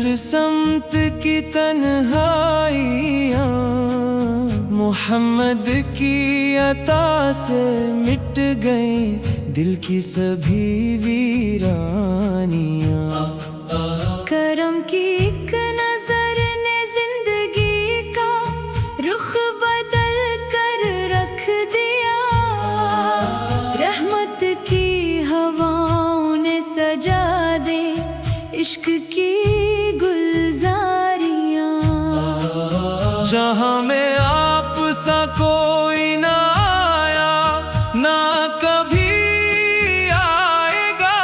ہر سمت کی تنہائیاں محمد کی عطا سے مٹ گئیں، دل کی سبھی ویرانیاں۔ کرم کی ایک نظر نے زندگی کا رخ بدل کر رکھ دیا، رحمت کی ہواؤں نے سجا دے عشق کی گلزاریاں۔ جہاں میں آپ سا کوئی نہ آیا، نہ کبھی آئے گا،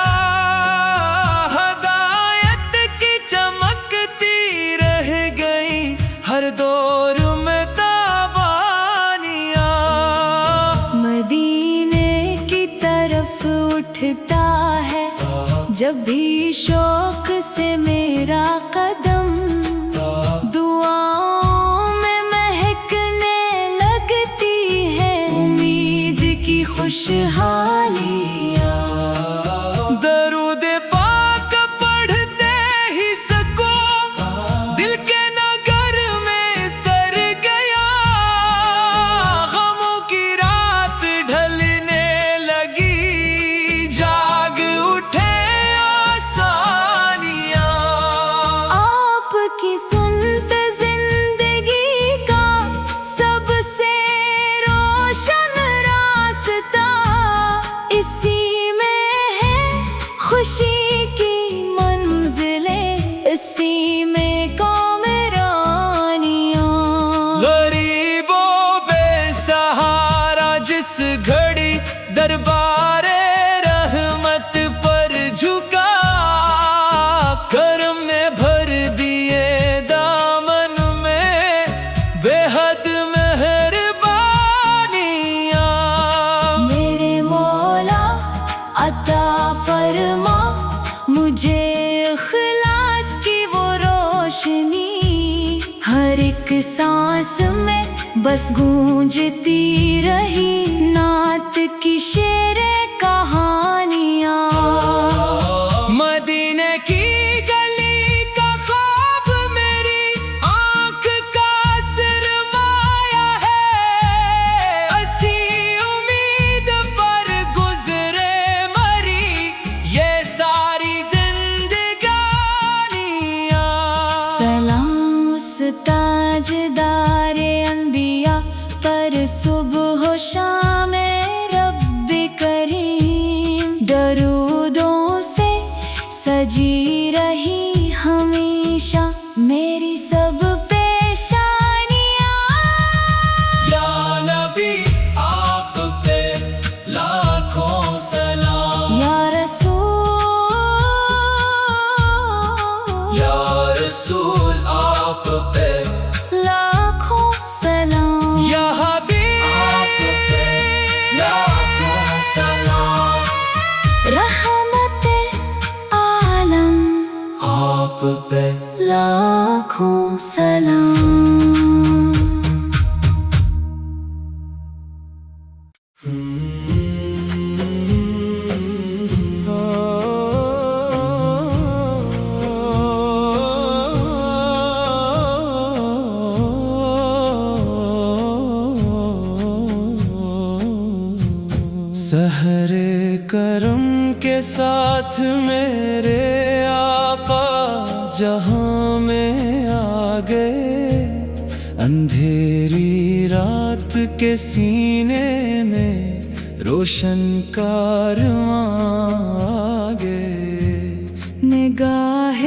ہدایت کی چمکتی رہ گئی ہر دور میں تابانیاں۔ مدینے کی طرف اٹھتا ہے جب بھی شوق سے میرا قدم، دعاؤں میں مہکنے لگتی ہے امید کی خوشحالیاں۔ درود پاک پڑھتے ہی سکوں دل کے نگر میں تر گیا، غموں کی رات ڈھلنے لگی، جاگ اٹھے آسانیاں۔ آپ کی سنت زندگی کا سب سے روشن راستہ، اسی میں ہے خوشی کی منزلیں، اسی میں کامرانیاں۔ غریب و بے سہارا جس گھڑی دربار رحمت پر جھکا، کرم نے بھر دیے دامن میں بے حد مہربانیاں۔ میرے مولا عطا فرما مجھے اخلاص کی وہ روشنی، ہر ایک سانس میں بس گونجتی رہی نعت کی شعر کہانیاں۔ مدینے کی گلی کا خواب میری آنکھ کا سرمایہ ہے، اسی امید پر گزرے مری یہ ساری زندگانیاں۔ سلام اس تاجدار انبیاء پر صبح و شام رب کریم، درودوں سے سجی رہی ہمیشہ میری سب پیشانیاں۔ یا نبی آپ پہ لاکھوں سلام، یا رسول آپ پہ لاکھوں سلام، یا حبیب آپ پہ لاکھوں سلام، رحمت عالم آپ پہ لاکھوں سلام۔ سحر کرم کے ساتھ میرے آقا جہاں میں آ گئے، اندھیری رات کے سینے میں روشن کارواں آ گئے۔ نگاہ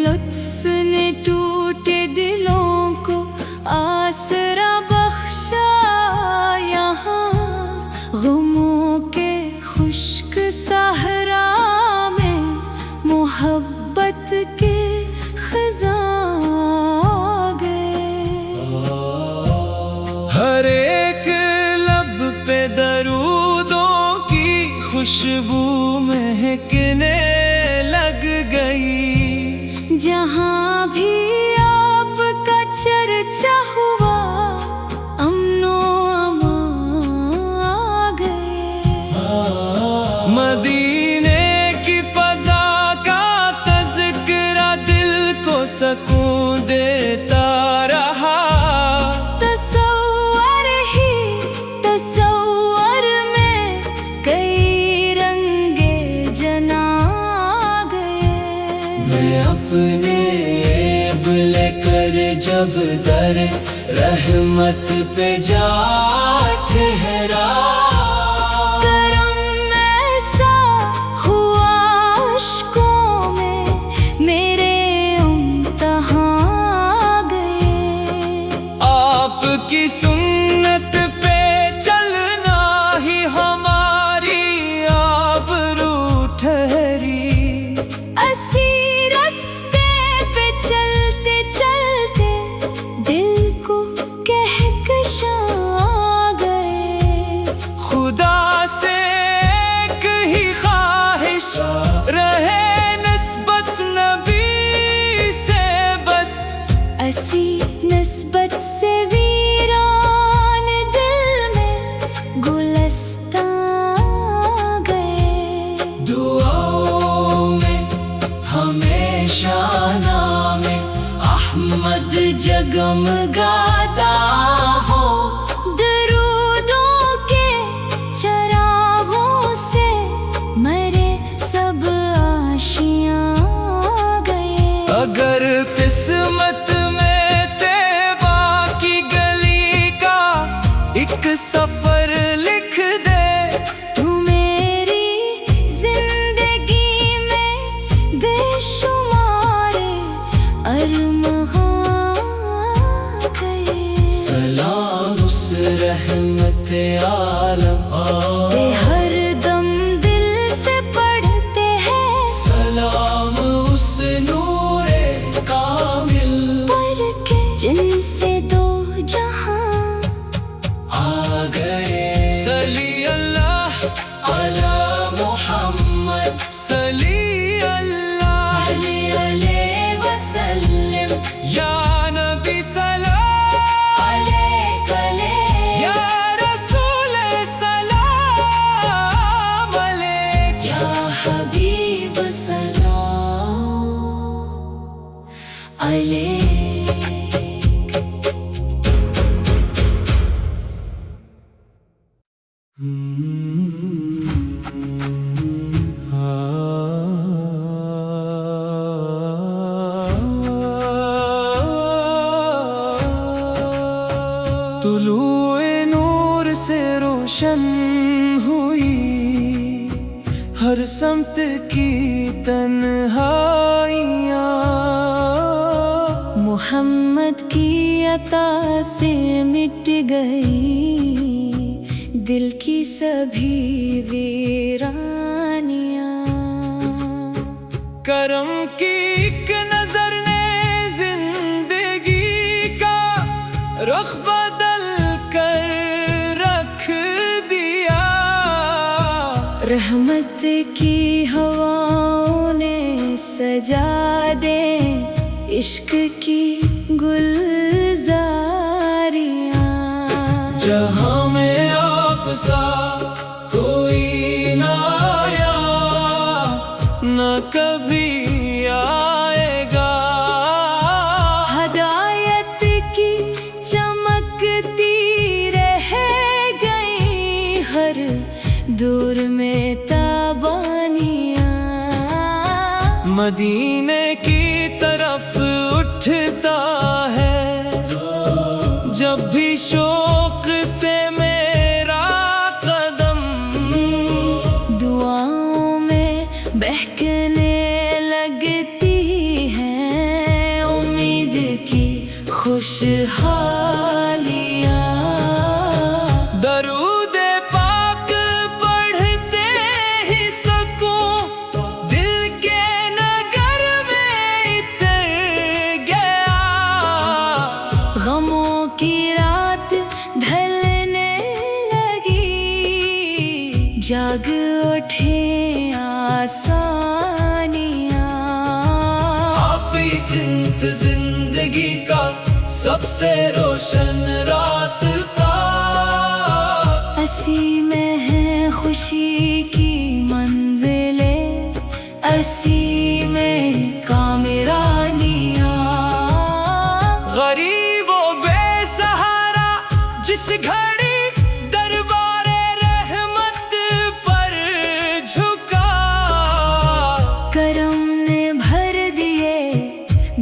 لطف نے ٹوٹے دلوں کو آسرا بخشا، یہاں غموں کے خشک صحرا میں محبت کے خزاں آ گئے۔ ہر ایک لب پہ درودوں کی خوشبو مہکنے لگ گئی، جہاں بھی آپ کا چرچا ہوا امن و امان آ گئے۔ مدینے کی فضا کا تذکرہ دل کو سکون دیتا رہا۔ تصور ہی تصور میں کئی رنگے جنا گئے۔ میں اپنے عیب لے کر جب در رحمت پہ جا ٹھہرا، کرم ایسا ہوا اشکوں میں میرے امتحان گئے۔ آپ کی سنت پہ چلنا ہی ہماری آبرو ٹھہری۔ اسی راستے پہ چلتے چلتے دل کو کہکشاں آ گئے۔ خدا سے ایک ہی خواہش رہے نسبت نبی سے بس، اسی نسبت سے ویران دل میں گلستاں گئے۔ دعاؤں میں ہمیشہ نام احمد جگمگاتا ہو، درودوں کے چراغوں سے مرے سب آشیاں گئے۔ اگر قسمت میں طیبہ کی گلی کا ایک سفر لکھ دے، تو میری زندگی میں بے شمار ارمغاں گئے۔ سلام اس رحمت عالم بے ہر دم دل سے پڑھتے ہیں، سلام اس نور کامل پر کے جن سے دو جہاں آ گئے۔ صلی اللہ علی محمد، صلی اللہ علیہ وسلم، یا نبی سلام علیک علیک، یا رسول سلام علیک، یا حبیب سلام علیک۔ طلوع نور سے روشن ہوئی ہر سمت کی تنہائیاں، محمد کی عطا سے مٹ گئی دل کی سبھی ویرانیاں۔ کرم کی ایک نظر نے زندگی کا رخ بدل کر رکھ دیا، رحمت کی ہواؤں نے سجا دے عشق کی گلزاریاں۔ جہاں میں آپ سا کوئی نہ آیا نہ کبھی آئے گا، ہدایت کی چمکتی رہ گئی ہر دور میں تابانیاں۔ مدینے کی طرف اٹھتا ہے جب بھی شوق سے میرا قدم، دعاؤں میں بہکنے لگتی ہیں امید کی خوشحالیاں۔ درود پاک پڑھتے ہی سکون دل کے نگر میں اتر گیا، غموں کی رات ڈھلنے لگی جاگ اٹھے آسانیاں۔ آپ اس زندگی کا سب سے روشن راستہ، اسی میں ہے خوشی کی منزلیں، اسی میں کامرانیاں۔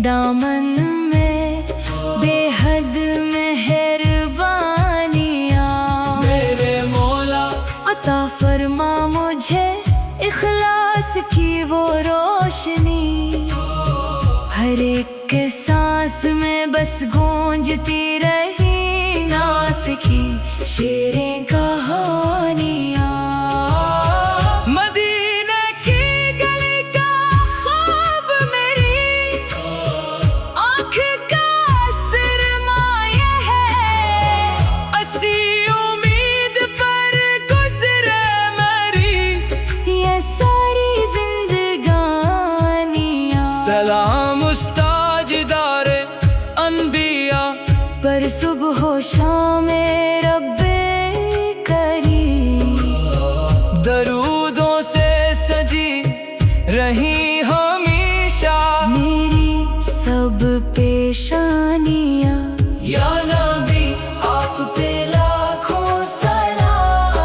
دامن میں بے حد مہربانیاں میرے مولا عطا فرما مجھے اخلاص کی وہ روشنی، ہر ایک کے سانس میں بس گونجتی رہی نعت کی شیریں کہانیاں۔ مدینے کی گلی کا خواب میری آنکھ کا سرمایہ ہے، اسی امید پر گزرے میری یہ ساری زندگانیاں۔ سلام استاجدار انبیاء پر صبح و شام رب کریم، درودوں سے سجی رہی ہمیشہ میری سب پیشانیاں۔ یا نبی آپ پہ لاکھوں سلام،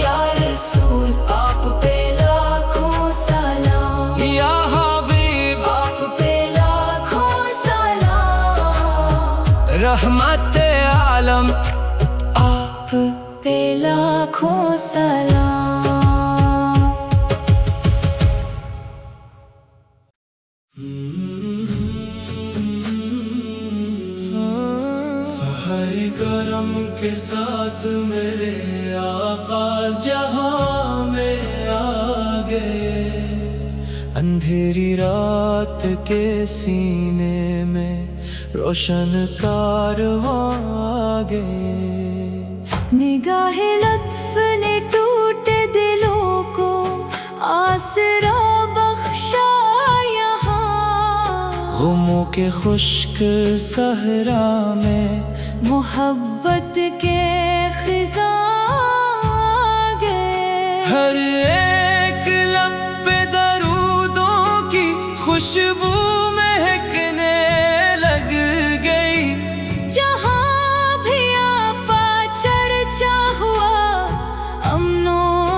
یا رسول آپ پہ لاکھوں سلام، یا حبیب آپ پہ لاکھوں سلام، رحمت عالم آپ پہ لاکھوں سلام۔ سحر کرم کے ساتھ میرے آغاز جہاں میں آ گئے، اندھیری رات کے سینے میں روشن کارواں آ گئے۔ نگاہ لطف نے ٹوٹے دلوں کو آسرا بخشا یہاں، غموں کے خشک صحرا میں محبت کے خزاں گئے، ہر ایک لب پہ درودوں کی خوشبو مہکنے لگ گئی، جہاں بھی آپا چرچا ہوا امن و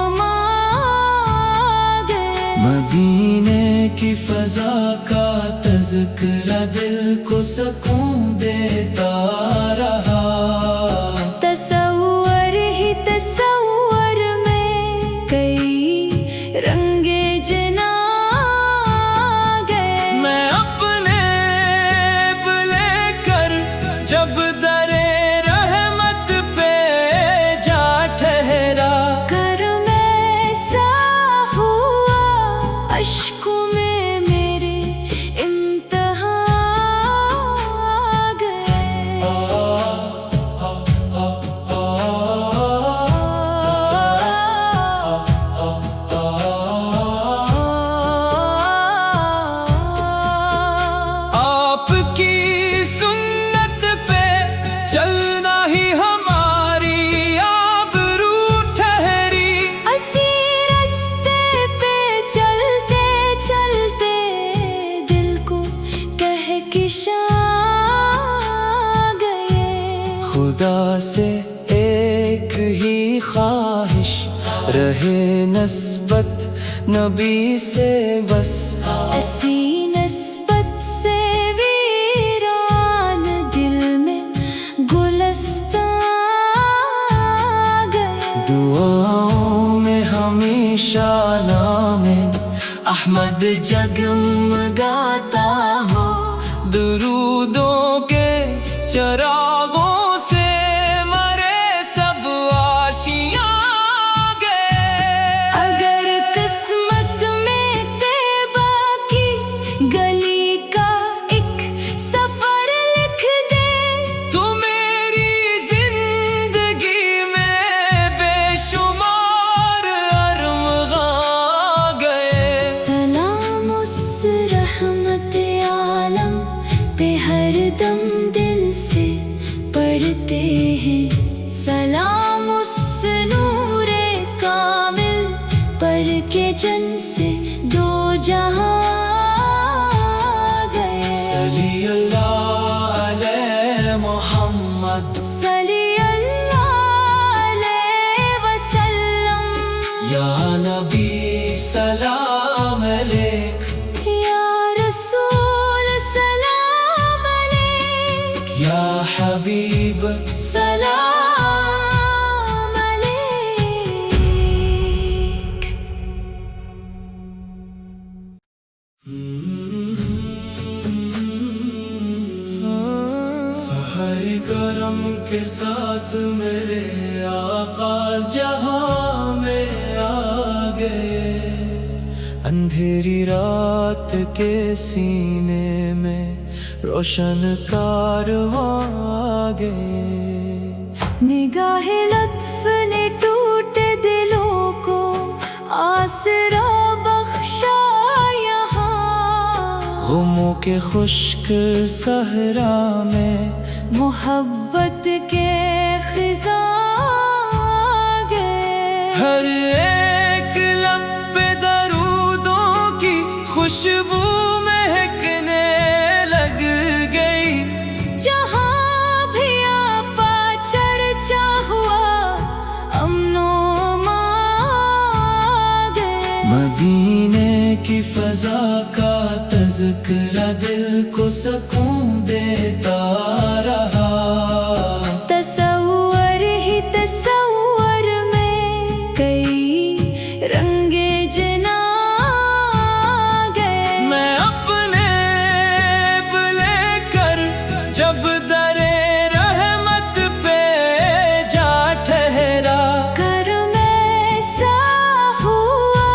امان گئے۔ مدینے کی فضا کا تذکرہ دل کو سکون دیتا رہا، تصور ہی تصور میں کئی رنگے جنا گئے، میں اپنے لے کر جب در رحمت پہ جا ٹھہرا، کرم ایسا ہوا اشکوں میں میرے امتحان گئے۔ آپ کی سنت پہ چلنا ہی ہماری آبرو ٹھہری، اسی راستے پہ چلتے چلتے دل کو کہکشاں گئے، خدا سے ایک ہی خواہش رہے نسبت نبی سے بس، اسی نسبت سے ویران دل میں گلستان گئے، دعاؤں میں ہمیشہ نام احمد جگمگاتا ہو، درودوں کے چراغوں سے مرے سب آشیاں گئے۔ اگر قسمت میں طیبہ کی گلی کا ایک سفر لکھ دے، تو میری زندگی میں بے شمار ارمغاں گئے۔ سلام اس رحمت عالم پہ ہر دم دل سے حبیب سلام علیک۔ سحر کرم کے ساتھ میرے آغاز جہاں میں آ گئے، اندھیری رات کے سینے میں روشن کارواں آ گئے۔ نگاہ لطف نے ٹوٹے دلوں کو آسرا بخشا یہاں، غموں کے خشک صحرا میں محبت کے خزاں آ گئے۔ ہر ایک لب پہ درودوں کی خوشبو مہکنے لگ گئی، جہاں بھی آپا چرچا ہوا امن و امان آ گئے۔ مدینے کی فضا کا تذکرہ دل کو سکون دیتا رہا، تصور ہی تصور میں کئی رنگے جنا گئے۔ میں اپنے لے کر جب در رحمت پہ جا ٹھہرا، کرم ایسا ہوا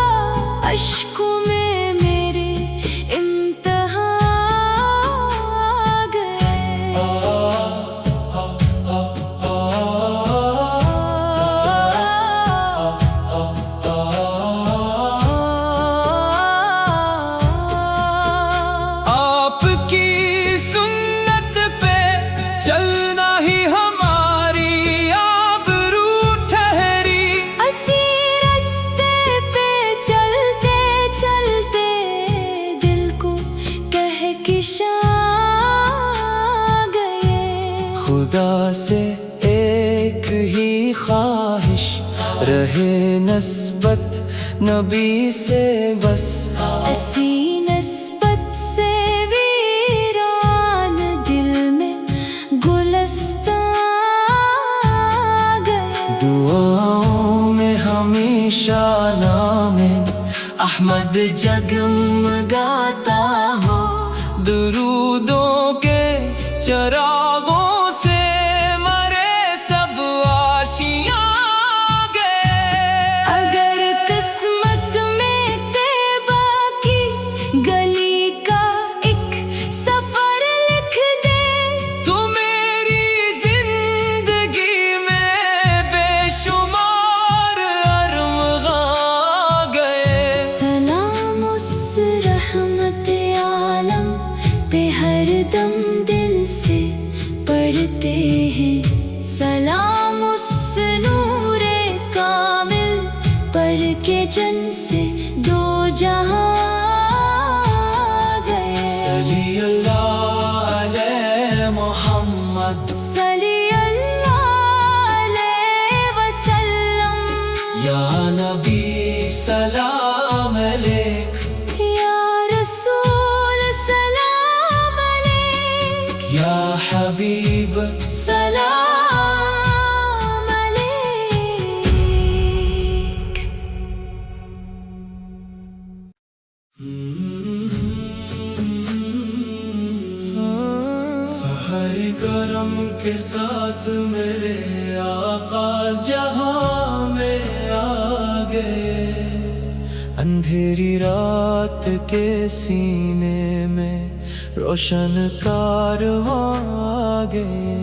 اشکوں میں میرے امتحان آ گئے۔ آپ کی سنت پہ چلنا ہی ہماری آبرو ٹھہری، اسی راستے پہ چلتے چلتے دل کو کہکشاں گئے۔ خدا سے ایک ہی خواہش رہے نسبت نبی سے بس، اسی نسبت سے ویران دل میں گلستان آ گئے۔ دعاؤں میں ہمیشہ نام احمد جگمگاتا ہو، درودوں کے چراغوں سے مرے سب آشیاں گئے۔ اگر قسمت میں طیبہ کی گلی کا ایک سفر لکھ دے، تو میری زندگی میں بے شمار ارمغاں گئے۔ سلام اس رحمت عالم پہ ہر دم دل سے پڑھتے ہیں، سلام اس نور کامل پر کے جن سے دو جہاں آ گئے۔ صلی اللہ علیہ محمد، صلی اللہ علیہ وسلم، یا نبی سلام علیک، یا رسول سلام علیک، یا حبیب سلام علیک۔ سحر کرم کے ساتھ میرے آغاز جہاں میں آ گئے، اندھیری رات کے سینے میں روشن کارواں آ گئے۔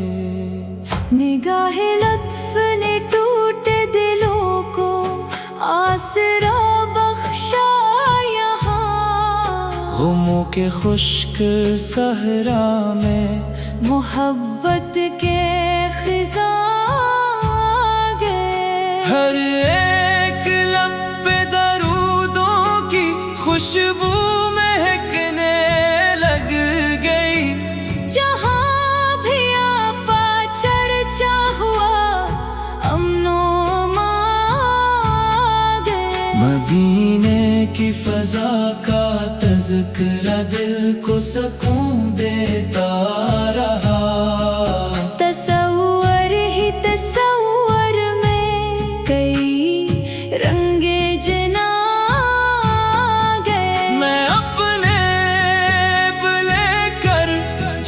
نگاہ لطف نے ٹوٹے دلوں کو آسرا بخشا یہاں، غموں کے خشک صحرا میں محبت کے خزاں آ گئے۔ ہر ایک لب پہ درودوں کی خوشبو مہکنے لگ گئی، جہاں بھی آپا چرچا ہوا امن و امان آ گئے۔ مدینے کی فضا کا تذکرہ دل کو سکون دیتا رہا،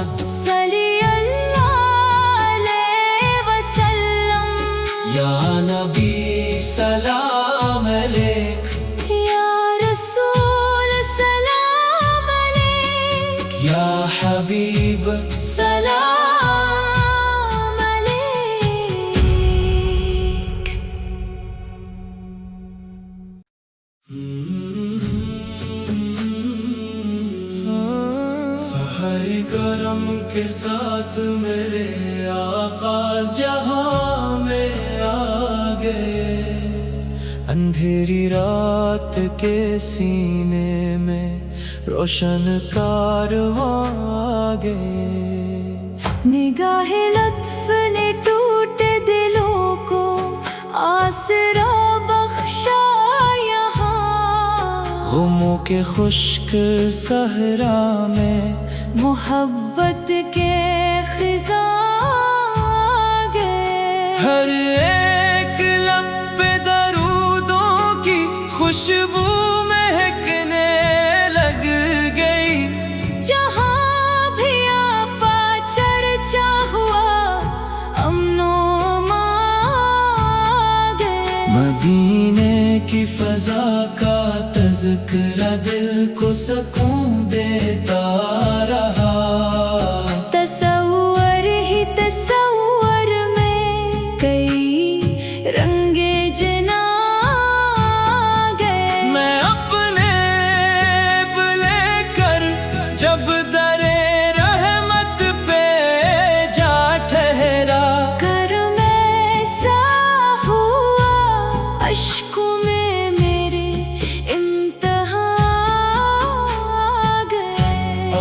محمد صلی اللہ علیہ وسلم یا نبی سلام علیک یا رسول سلام علیک یا حبیب سلام علیک سحر کرم کے ساتھ میرے آغاز جہاں میں آ گئے اندھیری رات کے سینے میں روشن کارواں آ گئے نگاہ لطف نے ٹوٹے دلوں کو آسرا بخشا یہاں غموں کے خشک صحرا میں محبت کے خزاں آ گئے ہر ایک لب پہ درودوں کی خوشبو مہکنے لگ گئی جہاں بھی آپا چرچا ہوا امن و امان آ گئے مدینے کی فضا کا تذکرہ دل کو سکون دیتا رہا تصور ہی تصور میں کئی رنگے جنا گئے میں اپنے لے کر جب در رحمت پہ جا ٹھہرا کرم ایسا ہوا اشکوں میں میرے امتحان آ گئے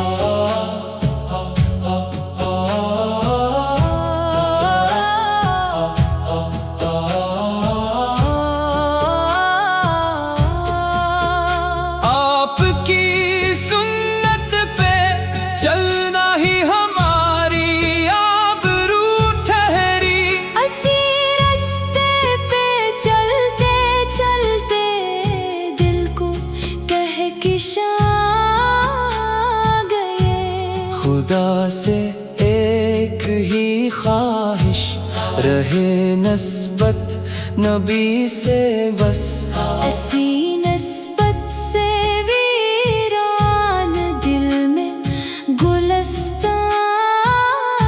آپ کی سنت پہ چلنا ہی ہماری آبرو ٹھہری اسی راستے پہ چلتے چلتے دل کو کہکشاں گئے خدا سے ایک ہی خواہش رہے نسبت نبی سے بس اسی نسبت سے ویران دل میں گلستان آ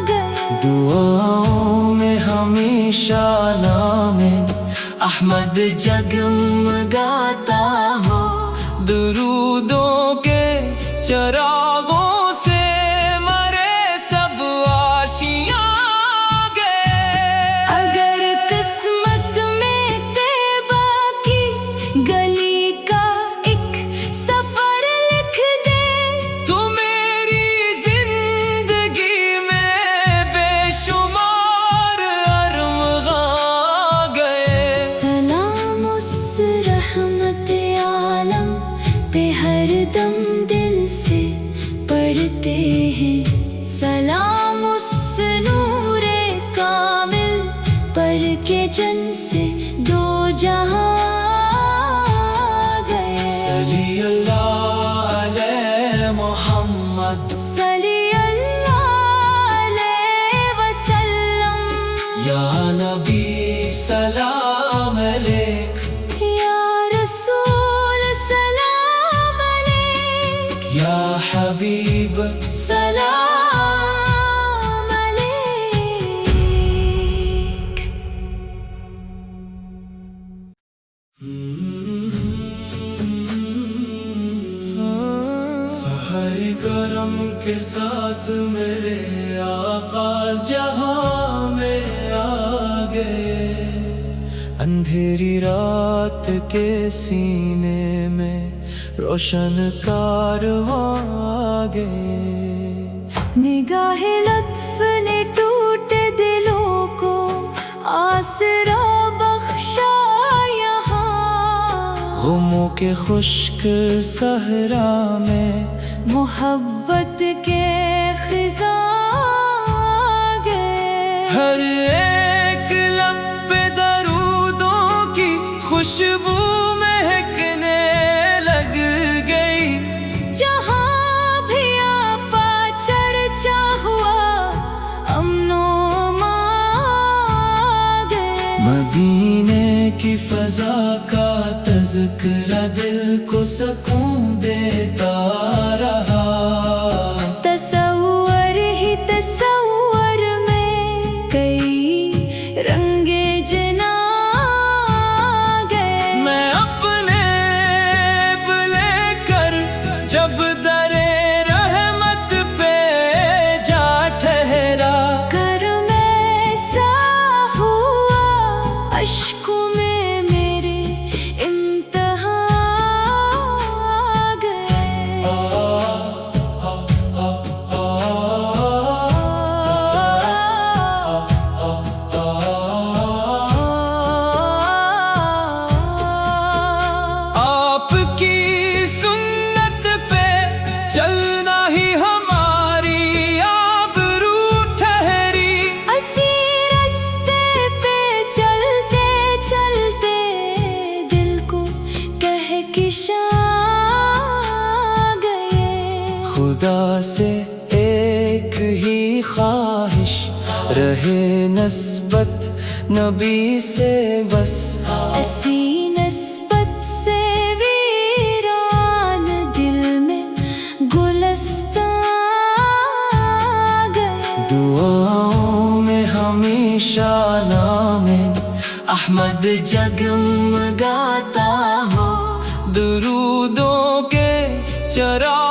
گئے دعاؤں میں ہمیشہ نام احمد جگمگاتا ہو درودوں کے چراغوں سے مرے سب آشیاں گئے اگر قسمت میں طیبہ کی گلی کا ایک سفر لکھ دے تو میری زندگی میں بے شمار ارمغاں گئے سلام اس رحمت عالم پہ ہر دم دل سے پڑھتے ہیں سلام اس نور کامل پر کے جن سے دو جہاں آ گئے صلی اللہ علیہ محمد صلی اللہ علیہ وسلم یا نبی سلام علیک یا رسول سلام علیک یا حبیب سلام علیک سحر کرم کے ساتھ میرے آغاز جہاں میں آ گئے اندھیری رات کے سینے میں روشن کارواں آ گئے نگاہ لطف نے ٹوٹے دلوں کو آسرا بخشا یہاں غموں کے خشک صحرا میں محبت کے خزاں آ گئے ہر ایک لب پہ درودوں کی خوشبو مہکنے لگ گئی جہاں بھی آپا چر فضا کا تذکرہ دل کو سکون دیتا رہا۔ تصور ہی تصور میں کئی رنگے جنا گئے، میں اپنے لے کر جب درے رحمت پہ جا ٹھہرا، گھر میں ایسا ہوا اشکوں میں میرے امتحان گئے۔ آپ کی سنت پہ چلنا ہی ہماری آبرو ٹھہری، اسی راستے پہ چلتے چلتے دل کو کہکشاں گئے۔ خدا سے ایک ہی خواہش رہے نسبت نبی سے بس، ایسی نسبت سے ویران دل میں گلستان گئے۔ دعاؤں میں ہمیشہ نام احمد جگمگاتا ہو، درودوں کے چراغ